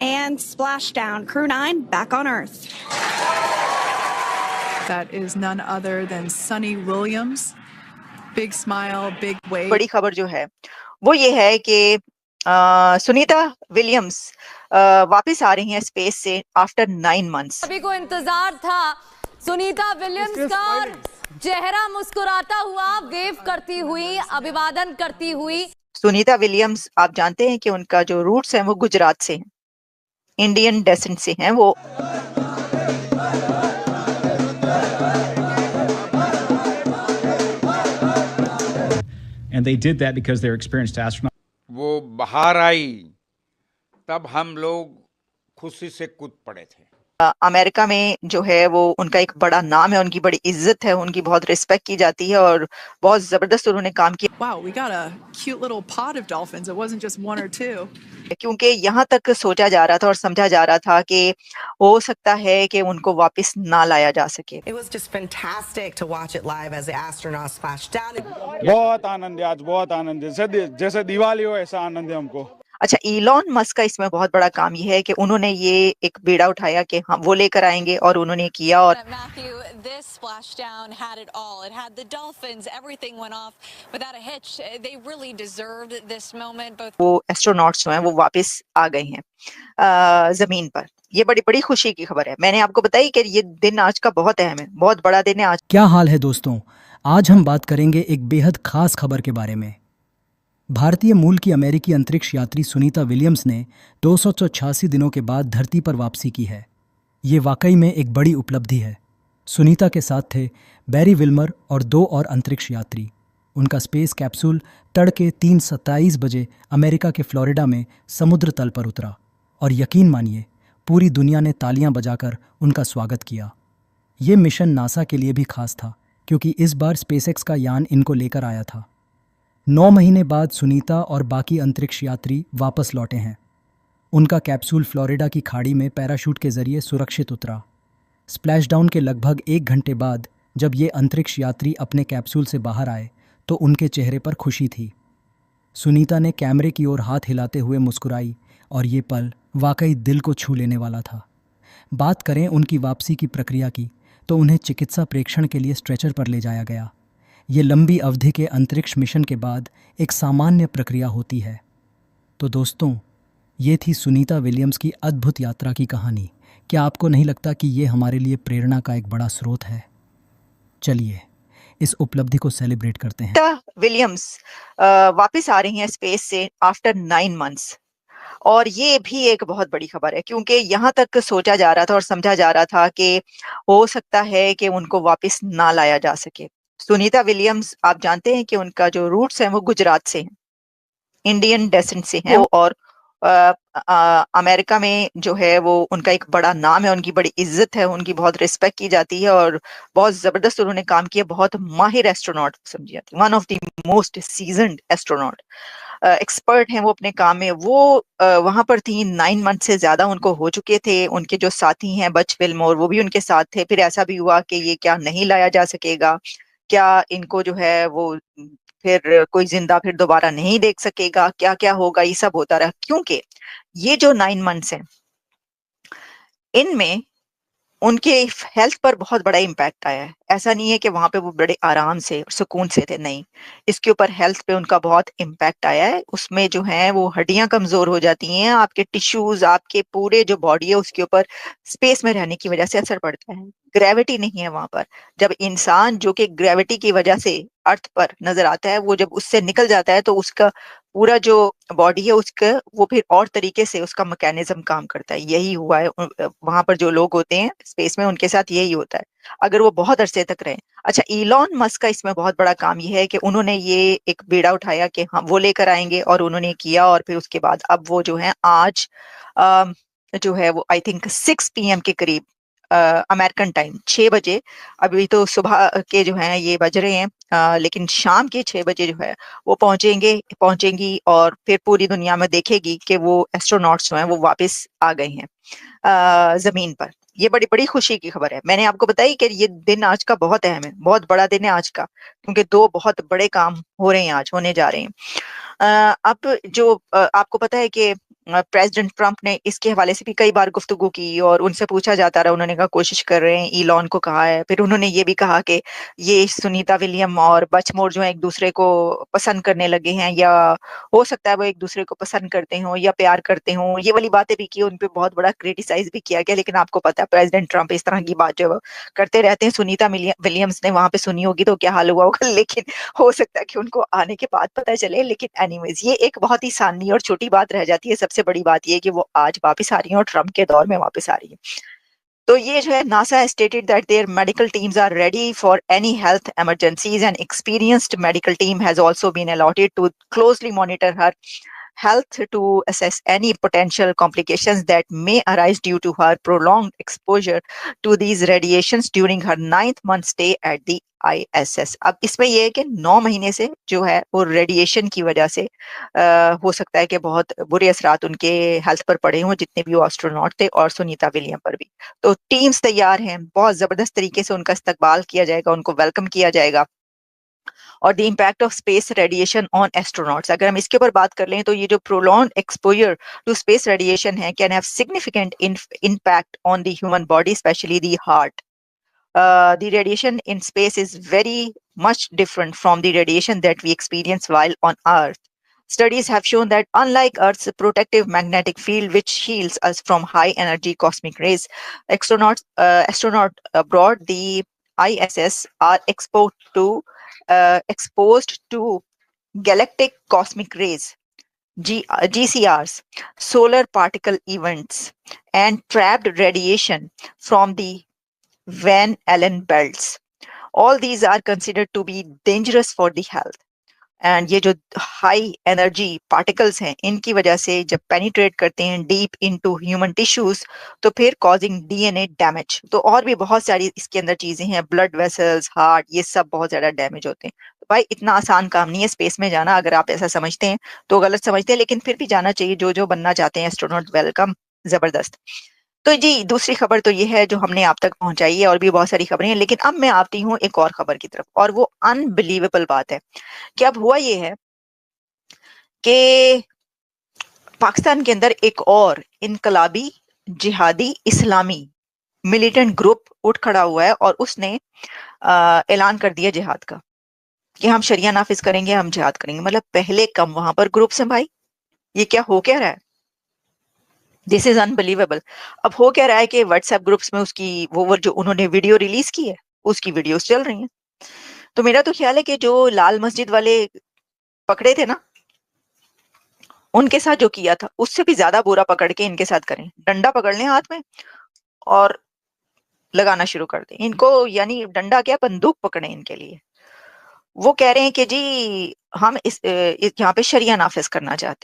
And splashdown, Crew 9 back on Earth. That is none other than Sunny Williams. Big smile, big wave. बड़ी खबर जो है वो ये है कि सुनीता विलियम्स वापस आ रही हैं स्पेस से आफ्टर 9 months। सभी को इंतजार था सुनीता विलियम्स का चेहरा मुस्कुराता हुआ, वेव करती हुई, अभिवादन करती हुई। सुनीता विलियम्स आप जानते हैं कि उनका जो रूट्स हैं वो गुजरात से हैं, इंडियन डेसेंट से हैं वो। And they did that because they're experienced astronauts. वो बाहर आई तब हम लोग खुशी से कूद पड़े थे। अमेरिका में जो है वो उनका एक बड़ा नाम है, उनकी बड़ी इज्जत है, उनकी बहुत रिस्पेक्ट की जाती है और बहुत जबरदस्त उन्होंने काम किया। Wow, we got a cute little pod of dolphins. It wasn't just one or two. क्योंकि यहाँ तक सोचा जा रहा था और समझा जा रहा था कि हो सकता है कि उनको वापस ना लाया जा सके। It was just fantastic to watch it live as the astronauts splashed down. बहुत आनंद है आज, बहुत आनंद है, जैसे दिवाली हो ऐसा आनंद है हमको। अच्छा, इलॉन मस्क का इसमें बहुत बड़ा काम ये है कि उन्होंने ये एक बीड़ा उठाया कि हम वो लेकर आएंगे और उन्होंने किया। और This splashdown had it all. It had the dolphins. Everything went off without a hitch. They really deserved this moment. Both वो एस्ट्रोनॉट्स जो हैं वो वापस आ गए हैं जमीन पर। ये बड़ी बड़ी खुशी की खबर है। मैंने आपको बताई कि ये दिन आज का बहुत अहम है, बहुत बड़ा दिन है आज। क्या हाल है दोस्तों, आज हम बात करेंगे एक बेहद खास खबर के बारे में। भारतीय मूल की अमेरिकी अंतरिक्ष यात्री सुनीता विलियम्स ने 286 दिनों के बाद धरती पर वापसी की है। ये वाकई में एक बड़ी उपलब्धि है। सुनीता के साथ थे बैरी विल्मर और 2 और अंतरिक्ष यात्री। उनका स्पेस कैप्सूल तड़के 3:27 बजे अमेरिका के फ्लोरिडा में समुद्र तल पर उतरा और यकीन मानिए पूरी दुनिया ने तालियां बजाकर उनका स्वागत किया। ये मिशन नासा के लिए भी खास था क्योंकि इस बार स्पेसएक्स का यान इनको लेकर आया था। 9 महीने बाद सुनीता और बाकी अंतरिक्ष यात्री वापस लौटे हैं। उनका कैप्सूल फ्लोरिडा की खाड़ी में पैराशूट के जरिए सुरक्षित उतरा। स्प्लैशडाउन के लगभग 1 घंटे बाद जब ये अंतरिक्ष यात्री अपने कैप्सूल से बाहर आए तो उनके चेहरे पर खुशी थी। सुनीता ने कैमरे की ओर हाथ हिलाते हुए मुस्कुराई और ये पल वाकई दिल को छू लेने वाला था। बात करें उनकी वापसी की प्रक्रिया की तो उन्हें चिकित्सा प्रेक्षण के लिए स्ट्रेचर पर ले जाया गया। ये लंबी अवधि के अंतरिक्ष मिशन के बाद एक सामान्य प्रक्रिया होती है। तो दोस्तों, ये थी सुनीता विलियम्स की अद्भुत यात्रा की कहानी। क्या आपको नहीं लगता कि ये हमारे लिए प्रेरणा का एक बड़ा स्रोत है? चलिए इस उपलब्धि को सेलिब्रेट करते हैं। सुनीता विलियम्स वापस आ रही हैं स्पेस से आफ्टर 9 months और ये भी एक बहुत बड़ी खबर है क्योंकि यहाँ तक सोचा जा रहा था और समझा जा रहा था कि हो सकता है कि उनको वापस ना लाया जा सके। सुनीता विलियम्स आप जानते हैं कि उनका जो रूट्स हैं वो गुजरात से हैं, इंडियन डेसेंट से हैं और अमेरिका में जो है वो उनका एक बड़ा नाम है, उनकी बड़ी इज्जत है, उनकी बहुत रिस्पेक्ट की जाती है और बहुत जबरदस्त उन्होंने काम किया। बहुत माहिर एस्ट्रोनॉट समझी जाती है, one of the most seasoned astronaut, expert हैं वो अपने काम में। वो वहां पर थी, 9 months से ज्यादा उनको हो चुके थे। उनके जो साथी हैं बच विल्मोर वो भी उनके साथ थे। फिर ऐसा भी हुआ कि ये क्या नहीं लाया जा सकेगा, क्या इनको जो है वो फिर कोई जिंदा फिर दोबारा नहीं देख सकेगा, क्या क्या होगा, ये सब होता रहा। क्योंकि ये जो 9 months हैं इनमें उनके हेल्थ पर बहुत बड़ा इम्पैक्ट आया है। ऐसा नहीं है कि वहां पे वो बड़े आराम से सुकून से थे, नहीं, इसके ऊपर हेल्थ पे उनका बहुत इम्पैक्ट आया है। उसमें जो है वो हड्डियां कमजोर हो जाती हैं, आपके टिश्यूज, आपके पूरे जो बॉडी है उसके ऊपर स्पेस में रहने की वजह से असर पड़ता है। ग्रेविटी नहीं है वहां पर। जब इंसान जो कि ग्रेविटी की वजह से अर्थ पर नजर आता है, वो जब उससे निकल जाता है तो उसका पूरा जो बॉडी है उसका वो फिर और तरीके से उसका मैकेनिज्म काम करता है। यही हुआ है वहां पर जो लोग होते हैं स्पेस में, उनके साथ यही होता है अगर वो बहुत अरसे तक रहे। अच्छा, इलॉन मस्क का इसमें बहुत बड़ा काम ये है कि उन्होंने ये एक बीड़ा उठाया कि हम वो लेकर आएंगे और उन्होंने किया और फिर उसके बाद अब वो जो है आज जो है वो आई थिंक 6 PM के करीब अमेरिकन टाइम 6 बजे, अभी तो सुबह के जो हैं ये बज रहे हैं, लेकिन शाम के 6 बजे जो है वो पहुंचेंगी और फिर पूरी दुनिया में देखेगी कि वो एस्ट्रोनॉट्स जो हैं वो वापस आ गए हैं। जमीन पर। ये बड़ी बड़ी खुशी की खबर है। मैंने आपको बताई कि ये दिन आज का बहुत अहम है, बहुत बड़ा दिन है आज का, क्योंकि दो बहुत बड़े काम हो रहे हैं, आज होने जा रहे हैं। अब जो आपको पता है कि प्रेसिडेंट ट्रंप ने इसके हवाले से भी कई बार गुफ्तगू की और उनसे पूछा जाता रहा, उन्होंने कहा कोशिश कर रहे हैं, ईलॉन को कहा है, फिर उन्होंने ये भी कहा कि ये सुनीता विलियम और बचमोर जो है एक दूसरे को पसंद करने लगे हैं, या हो सकता है वो एक दूसरे को पसंद करते हों या प्यार करते हों। ये वाली बातें भी की, उन पे बहुत बड़ा क्रिटिसाइज भी किया गया, लेकिन आपको पता है प्रेसिडेंट ट्रंप इस तरह की बात जो है वो करते रहते हैं। सुनीता विलियम्स ने वहां पे सुनी होगी तो क्या हाल हुआ होगा, लेकिन हो सकता है कि उनको आने के बाद पता चले। लेकिन एनीवेज, ये एक बहुत ही सानवी और छोटी बात रह जाती है। सबसे बड़ी बात ये है कि वो आज वापस आ रही है और ट्रंप के दौर में वापस आ रही है। तो ये जो है, NASA has stated that their medical teams are ready for any health emergencies, and experienced medical team has also been allotted to closely monitor her health to assess any potential complications that may arise due to her prolonged exposure to these radiations during her 9th month stay at the ISS। अब इसमें यह है कि 9 महीने से जो है वो रेडिएशन की वजह से हो सकता है कि बहुत बुरे असरात उनके हेल्थ पर पड़े हों, जितने भी वो एस्ट्रोनॉट थे और सुनीता विलियम पर भी। तो टीम्स तैयार हैं, बहुत जबरदस्त तरीके से उनका इस्तकबाल किया जाएगा, उनको वेलकम किया जाएगा। और the impact of space radiation on astronauts, अगर हम इसके ऊपर बात कर लें तो ये जो prolong exposure to space radiation है can have significant impact on the human body, especially the heart. The radiation in space is very much different from the radiation that we experience while on Earth. Studies have shown that unlike Earth's protective magnetic field, which shields us from high energy cosmic rays, astronauts aboard the ISS are exposed to galactic cosmic rays, GCRs, solar particle events, and trapped radiation from the Van Allen belts. All these are considered to be dangerous for the health. And ये जो high energy particles हैं, इनकी वजह से जब penetrate करते हैं deep into human tissues, तो फिर कॉजिंग DNA डैमेज। तो और भी बहुत सारी इसके अंदर चीजें हैं, ब्लड वेसल्स, हार्ट, ये सब बहुत ज्यादा डैमेज होते हैं। तो भाई इतना आसान काम नहीं है स्पेस में जाना। अगर आप ऐसा समझते हैं तो गलत समझते हैं, लेकिन फिर भी जाना चाहिए। जो बनना चाहते हैं एस्ट्रोनॉट, वेलकम, जबरदस्त। तो जी, दूसरी खबर तो ये है जो हमने आप तक पहुंचाई है, और भी बहुत सारी खबरें हैं, लेकिन अब मैं आती हूँ एक और खबर की तरफ, और वो अनबिलीवेबल बात है कि अब हुआ ये है कि पाकिस्तान के अंदर एक और इनकलाबी जिहादी इस्लामी मिलिटेंट ग्रुप उठ खड़ा हुआ है, और उसने ऐलान कर दिया जिहाद का, कि हम शरिया नाफिज करेंगे, हम जिहाद करेंगे। मतलब पहले कम वहां पर ग्रुप्स हैं भाई, ये क्या हो क्या रहा है? This is unbelievable. अब हो क्या रहा है कि व्हाट्सएप ग्रुप्स में उसकी वो जो उन्होंने वीडियो रिलीज की है, उसकी वीडियोस चल रही हैं। तो मेरा तो ख्याल है कि जो लाल मस्जिद वाले पकड़े थे ना, उनके साथ जो किया था उससे भी ज्यादा बुरा पकड़ के इनके साथ करें। डंडा पकड़ लें हाथ में और लगाना शुरू कर दें इनको, यानी डंडा क्या, बंदूक पकड़े इनके लिए। वो कह रहे हैं कि जी हम इस यहाँ पे शरिया नाफिज करना चाहते हैं।